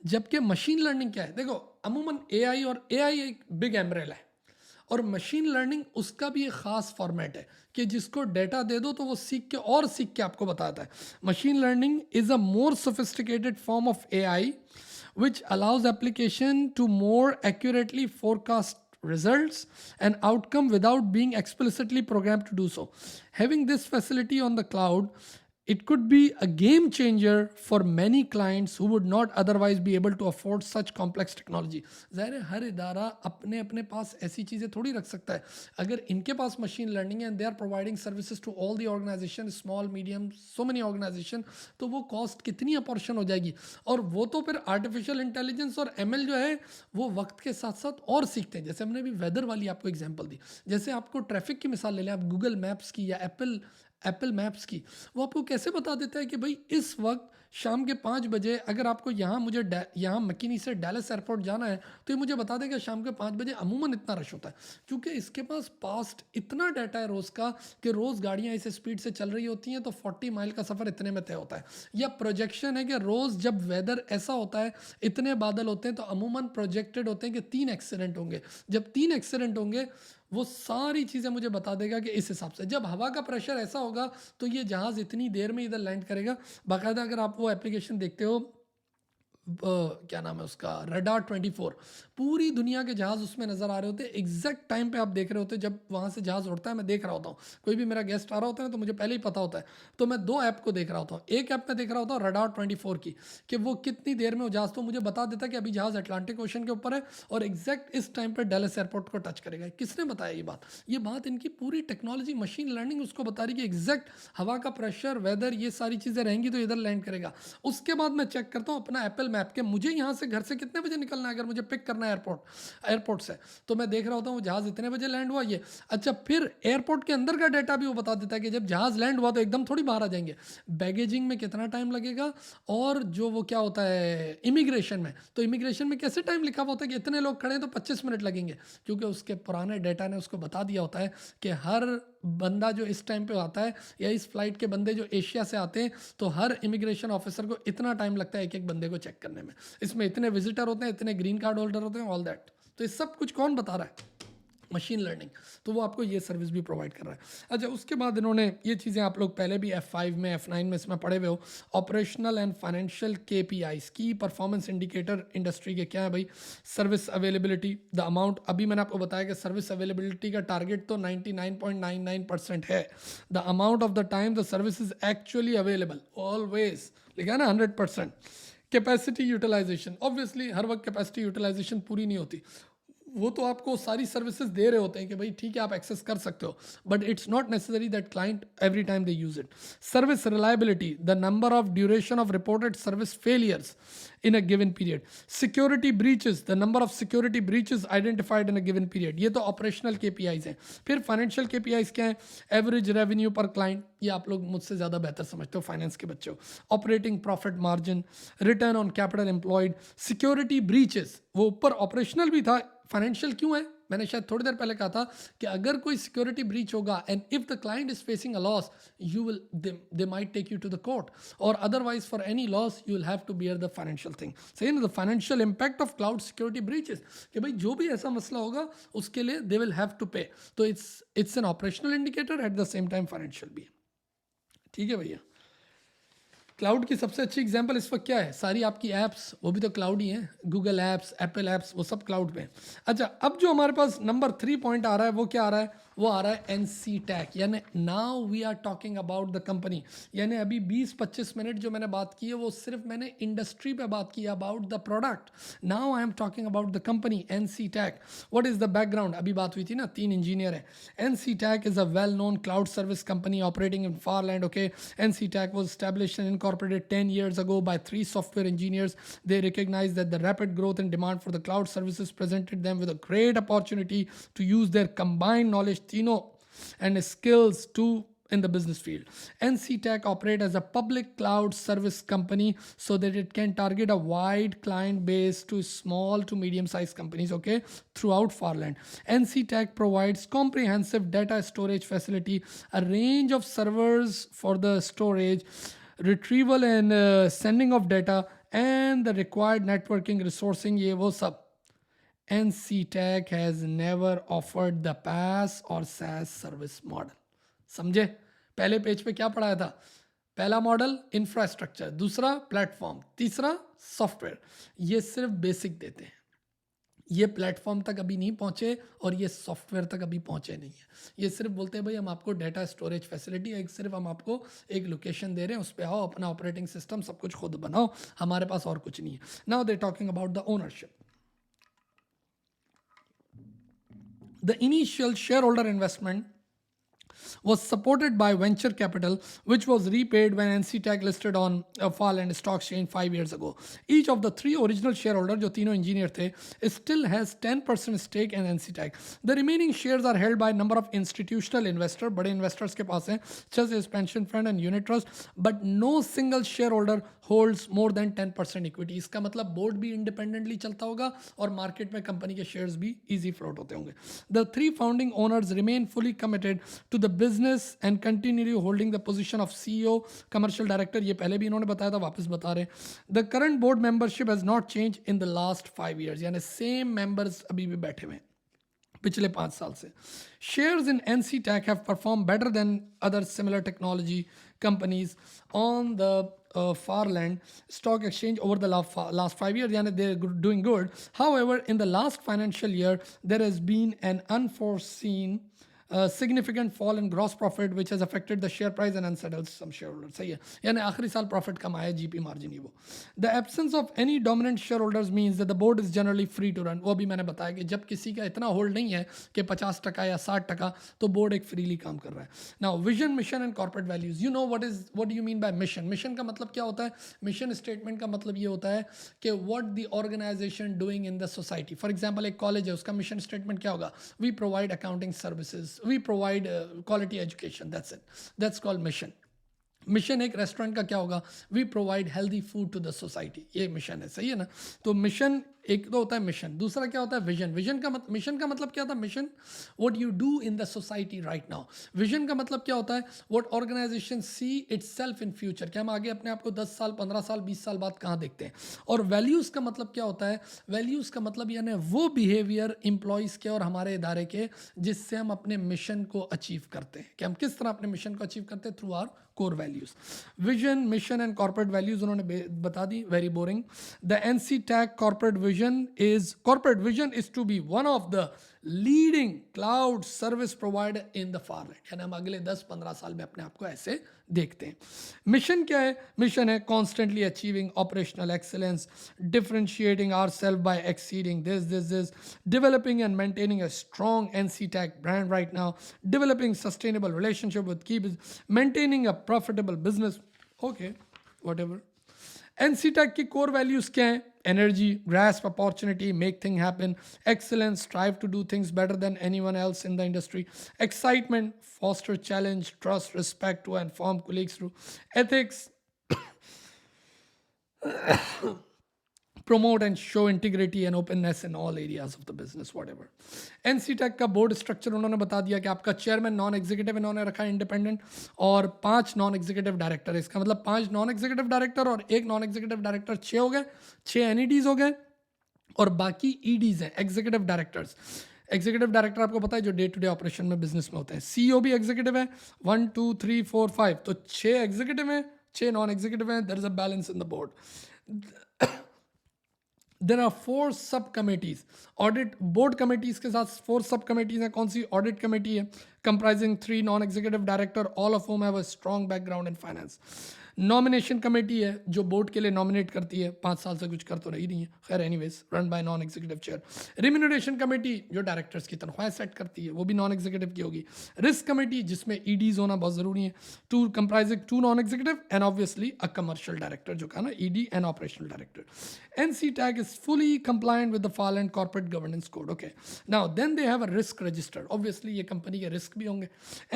Speaker 1: जबकि मशीन लर्निंग क्या है, देखो अमूमन AI और AI एक बिग एम्ब्रेला है और मशीन लर्निंग उसका भी एक ख़ास फॉर्मेट है कि जिसको डेटा दे दो तो वो सीख के आपको बताता है। Machine learning is a more sophisticated form of AI which allows application to more accurately forecast results and outcome without being explicitly programmed to do so. Having this facility on the cloud, it could be a game changer for many clients who would not otherwise be able to afford such complex technology. ज़ाहिर है हर इदारा अपने अपने पास ऐसी चीज़ें थोड़ी रख सकता है। अगर इनके पास मशीन लर्निंग है and they are providing services to all the organization, small medium, so many organization, तो वो कॉस्ट कितनी अपॉर्शन हो जाएगी। और वो तो फिर आर्टिफिशियल इंटेलिजेंस और ML जो है वो वक्त के साथ साथ और सीखते हैं। जैसे हमने अभी वेदर वाली आपको एग्जाम्पल दी, जैसे आपको ट्रैफिक की मिसाल ले लें आप, गूगल मैप्स की या एप्पल मैप्स की, वो आपको कैसे बता देता है कि भाई इस वक्त शाम के 5 बजे अगर आपको मुझे यहाँ मकीनी से डैलस एयरपोर्ट जाना है तो ये मुझे बता देगा शाम के 5 बजे अमूमन इतना रश होता है, क्योंकि इसके पास पास्ट इतना डाटा है रोज़ का कि रोज़ गाड़ियाँ इस स्पीड से चल रही होती हैं तो 40 माइल का सफ़र इतने में तय होता है। या प्रोजेक्शन है कि रोज़ जब वेदर ऐसा होता है, इतने बादल होते हैं तो अमूमन प्रोजेक्टेड होते हैं कि 3 एक्सीडेंट होंगे। जब 3 एक्सीडेंट होंगे वो सारी चीज़ें मुझे बता देगा कि इस हिसाब से जब हवा का प्रेशर ऐसा होगा तो ये जहाज़ इतनी देर में इधर लैंड करेगा। बाकायदा अगर आप वो एप्लीकेशन देखते हो, क्या नाम है उसका, रडार 24, पूरी दुनिया के जहाज़ उसमें नज़र आ रहे होते हैं, एग्जैक्ट टाइम पे आप देख रहे होते हैं। जब वहाँ से जहाज़ उड़ता है मैं देख रहा होता हूँ, कोई भी मेरा गेस्ट आ रहा होता है ना तो मुझे पहले ही पता होता है, तो मैं 2 ऐप को देख रहा होता हूँ। एक ऐप में देख रहा होता हूँ रडार 24 की कि वो कितनी देर में वो जहाज़ तो मुझे बता देता है कि अभी जहाज़ अटलांटिक ओशन के ऊपर है और एग्जैक्ट इस टाइम पर डैलस एयरपोर्ट को टच करेगा। किसने बताया ये बात? ये बात इनकी पूरी टेक्नोलॉजी मशीन लर्निंग उसको बता रही है कि एग्जैक्ट हवा का प्रेशर, वेदर, ये सारी चीज़ें रहेंगी तो इधर लैंड करेगा। उसके बाद मैं चेक करता हूँ अपना एप्पल मैप के मुझे यहाँ से घर से कितने बजे निकलना है, अगर मुझे पिक करना है एयरपोर्ट से, तो मैं देख रहा होता हूँ वो जहाज़ इतने बजे लैंड हुआ ये। अच्छा, फिर एयरपोर्ट के अंदर का डाटा भी वो बता देता है कि जब जहाज़ लैंड हुआ तो एकदम थोड़ी बाहर आ जाएंगे, बैगेजिंग में कितना टाइम लगेगा, और जो वो क्या होता है इमिग्रेशन में, तो इमिग्रेशन में कैसे टाइम लिखा हुआ होता है कि इतने लोग खड़े हैं तो 25 मिनट लगेंगे, क्योंकि उसके पुराने डाटा ने उसको बता दिया होता है कि हर बंदा जो इस टाइम पे आता है, या इस फ्लाइट के बंदे जो एशिया से आते हैं, तो हर इमिग्रेशन ऑफिसर को इतना टाइम लगता है एक एक बंदे को चेक करने में, इसमें इतने विजिटर होते हैं, इतने ग्रीन कार्ड होल्डर होते हैं, ऑल दैट। तो ये सब कुछ कौन बता रहा है? Machine learning. तो वो आपको ये सर्विस भी प्रोवाइड कर रहा है। अच्छा, उसके बाद इन्होंने ये चीज़ें आप लोग पहले भी F5 में F9 में इसमें पढ़े हुए हो, ऑपरेशनल एंड फाइनेंशियल KPIs की परफॉर्मेंस इंडिकेटर इंडस्ट्री के क्या है भाई? सर्विस अवेलेबिलिटी, द अमाउंट, अभी मैंने आपको बताया कि सर्विस अवेलेबिलिटी का टारगेट तो 99.99% है। The amount of the time the service is actually available, always लिखा है ना 100%। कैपेसिटी यूटिलाइजेशन, ऑब्वियसली हर वक्त कैपेसिटी यूटिलाइजेशन पूरी नहीं होती, वो तो आपको सारी सर्विसेज दे रहे होते हैं कि भाई ठीक है आप एक्सेस कर सकते हो, but it's not necessary that client every time they use it. Service reliability, the number of duration of reported service failures in a given period. Security breaches, the number of security breaches identified in a given period. ये तो operational KPIs हैं। फिर financial KPIs क्या है? Average revenue पर client, ये आप लोग मुझसे ज़्यादा बेहतर समझते हो फाइनेंस के बच्चे हो। Operating profit margin, return on capital employed, security breaches, वो ऊपर ऑपरेशनल भी था, फाइनेंशियल क्यों है? मैंने शायद थोड़ी देर पहले कहा था कि अगर कोई सिक्योरिटी ब्रीच होगा and if the client is facing a loss, you will they might take you to the court, और otherwise for any loss you will have to bear the financial thing. सही ना? The financial impact of cloud security breaches, कि भाई जो भी ऐसा मसला होगा उसके लिए दे विल हैव टू पे। तो it's an operational indicator, at the same time financial भी है। ठीक है भैया। क्लाउड की सबसे अच्छी एग्जांपल इस वक्त क्या है? सारी आपकी ऐप्स, वो भी तो क्लाउड ही हैं, गूगल ऐप्स, एप्पल ऐप्स, वो सब क्लाउड पे। अच्छा, अब जो हमारे पास नंबर 3 पॉइंट आ रहा है वो क्या आ रहा है? वो आ रहा है NC-TAC, यानी now we are talking about the company. यानी अभी 20-25 मिनट जो मैंने बात की है वो सिर्फ मैंने इंडस्ट्री पे बात की, about the product. Now I am talking about the company NC-TAC। What is the background? अभी बात हुई थी ना, 3 इंजीनियर है। NC-TAC is a well known cloud service company operating in Farland. Okay, NC-TAC was established and incorporated 10 years ago by 3 software engineers. They recognized that the rapid growth and demand for the cloud services presented them with a great opportunity to use their combined knowledge, tino, and skills to in the business field. NC-TAC operate as a public cloud service company so that it can target a wide client base to small to medium-sized companies, okay, throughout Farland. NC-TAC provides comprehensive data storage facility, a range of servers for the storage, retrieval and sending of data, and the required networking resourcing, ये वो सब। NC-TAC has never offered the PaaS or SaaS service model. समझे? पहले page पे क्या पढ़ाया था? पहला मॉडल इंफ्रास्ट्रक्चर, दूसरा प्लेटफॉर्म, तीसरा सॉफ्टवेयर। ये सिर्फ बेसिक देते हैं, ये प्लेटफॉर्म तक अभी नहीं पहुंचे और ये सॉफ्टवेयर तक अभी पहुंचे नहीं है। ये सिर्फ बोलते हैं भाई हम आपको डाटा स्टोरेज फैसिलिटी, एक सिर्फ हम आपको एक लोकेशन दे रहे हैं, उस पर आओ, अपना ऑपरेटिंग सिस्टम सब कुछ खुद बनाओ, हमारे पास और कुछ नहीं है। Now they talking about the ownership. The initial shareholder investment was supported by venture capital, which was repaid when NC-TAC listed on Farland Stock Exchange 5 years ago. Each of the 3 original shareholders, जो तीनों engineer थे, still has 10% stake in NC-TAC. The remaining shares are held by a number of institutional investors, बड़े investors के पास हैं, such as pension fund and unit trust, but no single shareholder holds more than 10% equity. इसका मतलब board भी independently चलता होगा और market में कंपनी के शेयर्स भी इजी फ्लोट होते होंगे। The 3 founding owners remain fully committed to the business and continue holding the position of CEO, commercial director, ये पहले भी इन्होंने बताया था, वापस बता रहे हैं। The current board membership has not changed in the last 5 years, यानी सेम मेंबर्स अभी भी बैठे हुए हैं पिछले 5 साल से। Shares in NC-TAC have performed better than other similar technology companies on the Farland Stock Exchange over the last 5 years, yani they're doing good. However, in the last financial year, there has been an unforeseen significant fall in gross profit which has affected the share price and unsettled some shareholders. सही है, यानी आखिरी साल profit कम आया, GP margin ही वो. The absence of any dominant shareholders means that the board is generally free to run. वो भी मैंने बताया कि जब किसी का इतना होल्ड नहीं है कि 50% या 60%, तो बोर्ड एक फ्रीली काम कर रहा है. Now vision, mission and corporate values. You know what do you mean by mission? Mission का मतलब क्या होता है? मिशन स्टेटमेंट का मतलब ये होता है कि what the organization doing in the society. For example एक कॉलेज है, उसका मिशन स्टेटमेंट क्या होगा? We provide accounting services, we provide quality education. That's it, that's called mission. Mission एक रेस्टोरेंट का क्या होगा? We provide healthy food to the society. ये मिशन है, सही है ना? तो मिशन एक तो होता है मिशन, दूसरा क्या होता है? विजन. मिशन का मतलब क्या होता है? Mission what you do in the society right now. Vision का मतलब क्या होता है? What organization see itself in future, कि हम आगे अपने आप को 10 साल 15 साल 20 साल बाद कहाँ देखते हैं. और वैल्यूज का मतलब क्या होता है? वैल्यूज का मतलब यानी वो बिहेवियर एम्प्लॉयज़ के और हमारे इदारे के जिससे हम अपने मिशन को अचीव करते हैं, कि हम किस तरह अपने मिशन को अचीव करते हैं through our core values. Vision, mission and corporate values उन्होंने बता दी, very boring. The NC TAC corporate vision is to be one of the leading cloud service provider in the far right. यानी हम अगले 10-15 साल में अपने आप को ऐसे देखते हैं. मिशन क्या है? मिशन है constantly achieving operational excellence, differentiating ourselves by exceeding this, developing and maintaining a strong NC Tech brand right now, developing sustainable relationship with key business, maintaining a profitable business. Okay, whatever. NCTech की core values क्या हैं? Energy, grasp opportunity, make things happen, excellence, strive to do things better than anyone else in the industry, excitement, foster challenge, trust, respect to and form colleagues through ethics, promote and show integrity and openness in all areas of the business, whatever. NCTech का board structure उन्होंने बता दिया कि आपका chairman non executive इन्होंने रखा है independent, और 5 नॉन एग्जीक्यूटिव डायरेक्टर. इसका मतलब 5 नॉन एग्जीक्यूटिव डायरेक्टर और 1 नॉन एग्जीक्यूटिव डायरेक्टर, 6 हो गए, 6 एनईडीज हो गए, और बाकी ईडीज हैं, एग्जीक्यूटिव डायरेक्टर्स. एग्जीक्यूटिव डायरेक्टर आपको पता है जो डे टू डे ऑपरेशन में बिजनेस में होते हैं. सीईओ भी एग्जीक्यूटिव है, 1 2 3 4 5, तो 6 एग्जीक्यूटिव हैं, 6 नॉन एग्जीक्यूटिव हैं. There is a balance in the board. There are 4 सब कमेटीज. ऑडिट बोर्ड कमेटीज के साथ 4 सब कमेटीज हैं. कौन सी? ऑडिट कमेटी है, comprising 3 non executive director, all of whom have a strong background in finance. Nomination committee है जो board के लिए नॉमिनेट करती है, 5 साल से कुछ कर तो रही नहीं है, खैर anyways, run by non executive chair. Remuneration committee जो डायरेक्टर्स की तनख्वाह सेट करती है, वो भी नॉन एग्जीक्यूटिव की होगी. रिस्क कमेटी जिसमें ईडीज होना बहुत जरूरी है, 2 comprising 2 non executive and obviously a commercial director जो कहा ना, ED and operational director. NCTech is fully compliant with the Farland Corporate Governance Code. Okay. Now, then they have a risk register. Obviously, ये company के risk भी होंगे.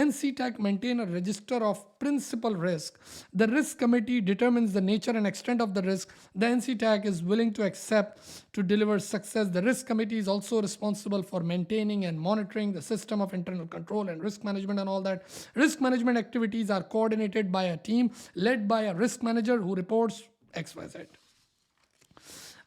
Speaker 1: NCTech maintain a register of principal risk. The risk committee determines the nature and extent of the risk the NCTech is willing to accept to deliver success. The risk committee is also responsible for maintaining and monitoring the system of internal control and risk management and all that. Risk management activities are coordinated by a team led by a risk manager who reports XYZ.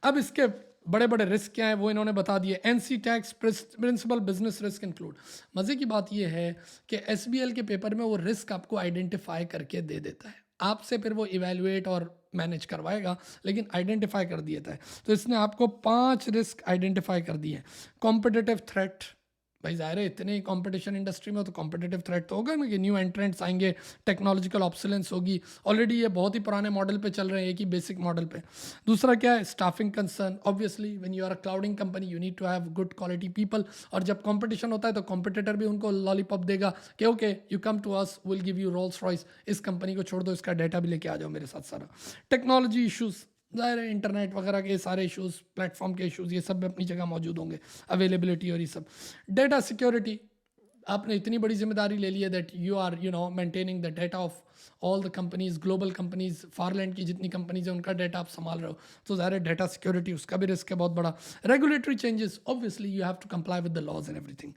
Speaker 1: अब इसके बड़े बड़े risk क्या है वो इन्होंने बता दिए. NCTech principal business risk include. मज़े की बात ये है कि SBL के पेपर में वो रिस्क आपको आइडेंटिफाई करके दे देता है, आपसे फिर वो इवेल्युएट और मैनेज करवाएगा, लेकिन आइडेंटिफाई कर दिया है. तो इसने आपको 5 रिस्क आइडेंटिफाई कर दिए. कॉम्पिटिटिव थ्रेट, भाई ज़ाहिर है इतने ही कॉम्पिटिशन इंडस्ट्री में, तो कॉम्पिटिटिव थ्रेट तो होगा ना कि न्यू एंट्रेंट्स आएंगे, टेक्नोलॉजिकल ऑब्सोलेंस होगी. ऑलरेडी ये बहुत ही पुराने मॉडल पे चल रहे हैं, एक ही बेसिक मॉडल पे. दूसरा क्या है? Staffing concern. Obviously when you are a clouding company you need to have good quality people, और जब कॉम्पिटिशन होता है तो कॉम्पिटिटर भी उनको लॉलीपॉप देगा कि okay you come to us, will give you Rolls Royce, इस कंपनी को छोड़ दो, इसका डाटा भी लेके आ जाओ मेरे साथ सारा. टेक्नोलॉजी इशूज़, ज़ाहिर है इंटरनेट वगैरह के सारे इश्यूज़, प्लेटफॉर्म के इश्यूज़, ये सब अपनी जगह मौजूद होंगे. अवेलेबिलिटी और ये सब. डेटा सिक्योरिटी, आपने इतनी बड़ी जिम्मेदारी ले ली है that you are maintaining the data of all the companies, global companies, Farland की जितनी कंपनीज हैं उनका डेटा आप संभाल रहे हो, तो ज़ाहिर है डेटा सिक्योरिटी उसका भी रिस्क है बहुत बड़ा. Regulatory changes, obviously you have to comply with the laws and everything.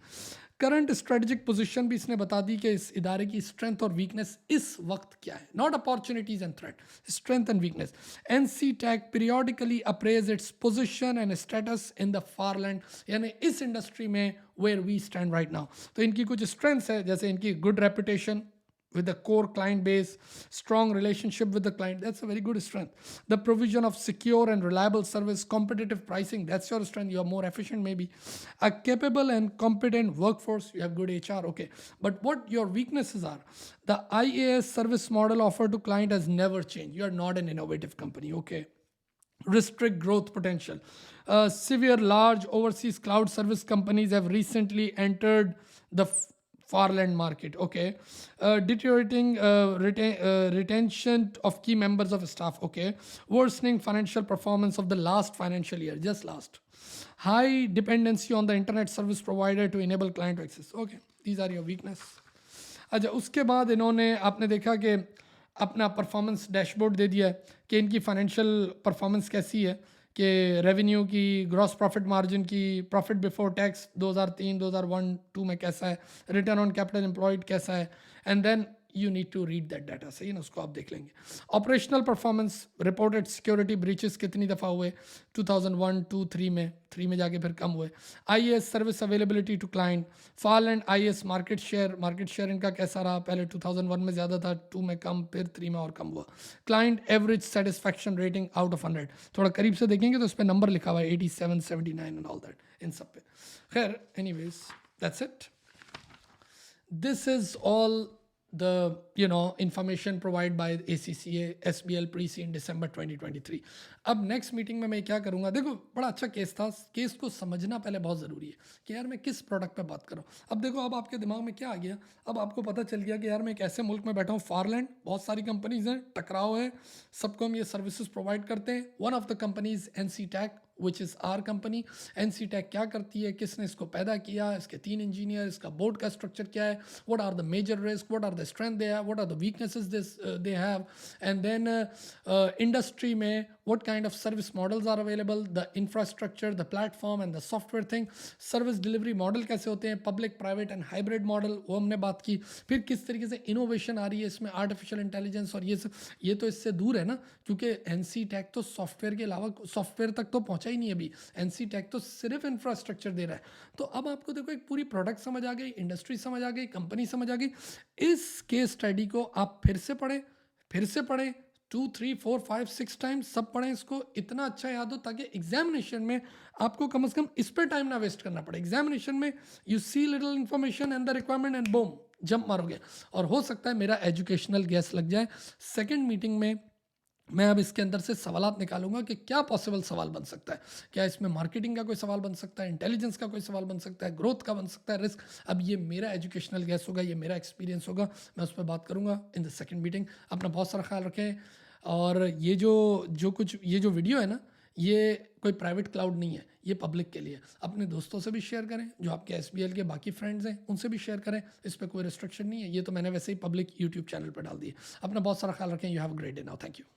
Speaker 1: Current strategic position भी इसने बता दी कि इस इदारे की स्ट्रेंथ और वीकनेस इस वक्त क्या है. Not opportunities and threat, strength and weakness. NCTech periodically appraise its position and status in the Farland, यानी इस इंडस्ट्री में where we stand right now. तो इनकी कुछ स्ट्रेंथ्स है, जैसे इनकी good reputation, with the core client base, strong relationship with the client. That's a very good strength. The provision of secure and reliable service, competitive pricing. That's your strength. You are more efficient, maybe. A capable and competent workforce. You have good HR. Okay. But what your weaknesses are? The IaaS service model offered to client has never changed. You are not an innovative company. Okay. Restrict growth potential. Severe large overseas cloud service companies have recently entered the Farland market. Okay. Deteriorating retention of key members of staff. Okay. Worsening financial performance of the last financial year, just last. High dependency on the internet service provider to enable client to access. Okay, these are your weakness. अच्छा, उसके बाद इन्होंने आपने देखा कि अपना performance dashboard दे दिया है कि इनकी फाइनेंशियल परफॉर्मेंस कैसी है, कि रेवेन्यू की, ग्रॉस प्रॉफिट मार्जिन की, प्रॉफिट बिफोर टैक्स 2003 2001-2 में कैसा है, रिटर्न ऑन कैपिटल एम्प्लॉयड कैसा है, and then you need to read that data. सही ना, उसको आप देख लेंगे. Operational performance, reported security breaches कितनी दफ़ा हुए, 2001, 2, 3 में, 3 में जाके फिर कम हुए. IAS service availability to client. Farland IAS market share इनका कैसा रहा, पहले 2001 में ज़्यादा था, 2 में कम, फिर 3 में और कम हुआ. Client average satisfaction rating out of 100. थोड़ा करीब से देखेंगे तो उस पर नंबर लिखा हुआ है 87, 79 एंड ऑल दैट, इन सब पे. खैर, anyways, that's it. This is all the information provided by ACCA SBL pre-C in December 2023. अब नेक्स्ट मीटिंग में मैं क्या करूँगा, देखो बड़ा अच्छा केस था, केस को समझना पहले बहुत ज़रूरी है कि यार मैं किस प्रोडक्ट पे बात कर रहा हूँ. अब देखो, अब आपके दिमाग में क्या आ गया, अब आपको पता चल गया कि यार मैं एक ऐसे मुल्क में बैठा हूँ, फारलैंड, बहुत सारी कंपनीज हैं, टकराव है, सबको हम ये सर्विसेज प्रोवाइड करते हैं. One of the companies NC-TAC, which is our company. NC-TAC क्या करती है, किसने इसको पैदा किया, इसके 3 इंजीनियर, इसका बोर्ड का स्ट्रक्चर क्या है, what are the major risk, what are the strength they have, what are the weaknesses they have, and then industry में what kind of service models are available, the infrastructure, the platform and the software thing, service delivery model कैसे होते हैं, public, private and hybrid model, वो हमने बात की. फिर किस तरीके से इनोवेशन आ रही है इसमें, आर्टिफिशियल इंटेलिजेंस और ये सब, ये तो इससे दूर है ना, क्योंकि NC-TAC तो सॉफ्टवेयर के अलावा सॉफ्टवेयर तक तो पहुंचा ही नहीं अभी. NC-TAC तो सिर्फ इंफ्रास्ट्रक्चर दे रहा है. तो अब आपको देखो एक पूरी प्रोडक्ट समझ आ गई, इंडस्ट्री समझ आ गई, कंपनी समझ आ गई. इस केस स्टडी को आप फिर से पढ़ें 2, 3, 4, 5, 6 टाइम्स, सब पढ़ें इसको, इतना अच्छा याद हो ताकि एग्जामिनेशन में आपको कम से कम इस पर टाइम ना वेस्ट करना पड़े. एग्जामिनेशन में you see little information and the requirement and boom, jump मारोगे. और हो सकता है मेरा एजुकेशनल गैस लग जाए. सेकेंड मीटिंग में मैं अब इसके अंदर से सवालात निकालूंगा कि क्या पॉसिबल सवाल बन सकता है. क्या इसमें मार्केटिंग का कोई सवाल बन सकता है, इंटेलिजेंस का कोई सवाल बन सकता है, ग्रोथ का बन सकता है, रिस्क. अब ये मेरा एजुकेशनल गैस होगा, ये मेरा एक्सपीरियंस होगा, मैं उस पर बात करूंगा इन द सेकंड मीटिंग. अपना बहुत सारा ख्याल रखें. और ये जो वीडियो है ना, ये कोई प्राइवेट क्लाउड नहीं है, ये पब्लिक के लिए. अपने दोस्तों से भी शेयर करें, जो आपके SBL के बाकी फ्रेंड्स हैं उनसे भी शेयर करें, इस पर कोई रिस्ट्रिक्शन नहीं है. ये तो मैंने वैसे ही पब्लिक यूट्यूब चैनल पर डाल दिए. अपना बहुत सारा ख्याल रखें. You have a great day now. Thank you.